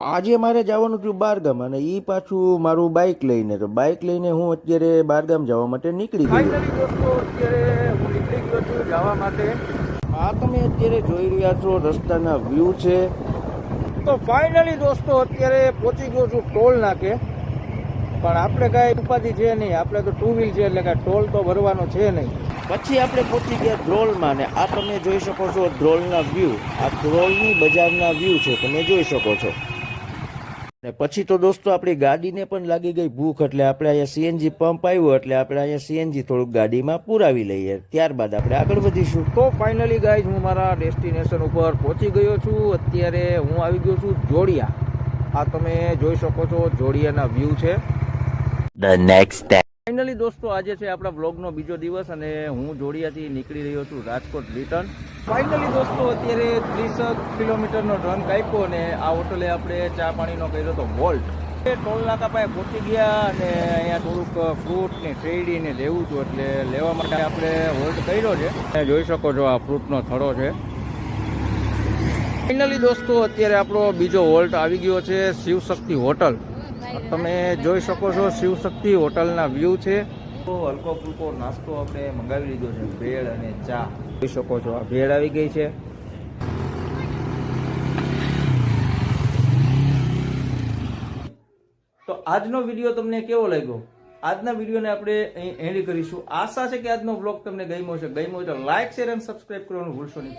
આજે મારે જવાનું હતું બારગામ અને ઈ પાછું મારું બાઇક લઈને તો બાઇક લઈને હું અત્યારે બારગામ જવા માટે નીકળી ગયો. ફાઇનલી દોસ્તો અત્યારે હું નીકળી ગયો છું જવા માટે. આ તમે અત્યારે જોઈ રહ્યા છો રસ્તાના વ્યૂ છે. તો ફાઇનલી દોસ્તો અત્યારે પહોંચી ગયો છું ટોલ નાકે. પણ આપણે કાંઈ ઉપાધિ છે નહીં, આપણે તો ટુ વ્હીલ છે એટલે કાંઈ ટોલ તો ભરવાનો છે નહીં. પછી આપણે પહોંચી ગયા ધ્રોલમાં ને આ તમે જોઈ શકો છો ધ્રોલના વ્યૂ. આ ધ્રોલની બજારના વ્યૂ છે, તમે જોઈ શકો છો. ને પછી તો દોસ્તો આપણી ગાડીને પણ લાગી ગઈ ભૂખ એટલે આપણે અહીંયા સીએનજી પંપ આવ્યો એટલે આપણે અહીંયા સીએનજી થોડુંક ગાડીમાં પુરાવી લઈએ, ત્યારબાદ આપણે આગળ વધીશું. તો ફાઇનલી ગાઈઝ હું મારા ડેસ્ટિનેશન ઉપર પહોંચી ગયો છું. અત્યારે હું આવી ગયો છું જોડિયા. આ તમે જોઈ શકો છો જોડિયાના વ્યૂ છે. ધ નેક્સ્ટ ડે ફાઇનલી દોસ્તો આજે છે આપણા બ્લોગનો બીજો દિવસ અને હું જોડિયાથી નીકળી રહ્યો છું રાજકોટ રિટર્ન. ફાઇનલી દોસ્તો અત્યારે 30 કિલોમીટરનો રન કાપ્યો અને આ હોટલે આપણે ચા પાણીનો કર્યો હતો વોલ્ટ. ટોલ નાકા પાસે પહોંચી ગયા અને અહીંયા થોડુંક ફ્રૂટ ને શેરડી ને લેવું હતું એટલે લેવા માટે આપણે હોલ્ટ કર્યો છે. જોઈ શકો છો આ ફ્રૂટનો થડો છે. ફાઇનલી દોસ્તો અત્યારે આપણો બીજો હોલ્ટ આવી ગયો છે શિવશક્તિ હોટલ. તમે જોઈ શકો છો શિવશક્તિ હોટલના વ્યૂ છે. તો હલકો ફૂલકો નાસ્તો આપણે મંગાવી લીધો છે, ભેળ અને ચા. જોઈ શકો છો આ ભેળ આવી ગઈ છે. તો આજનો વિડીયો તમને કેવો લાગ્યો? આજના વિડીયોને આપણે અહીં એન્ડ કરીશું. આશા છે કે આજનો બ્લોગ તમને ગમ્યો છે. ગમ્યો તો લાઈક શેર અને સબસ્ક્રાઈબ કરવાનું ભૂલશો નહીં.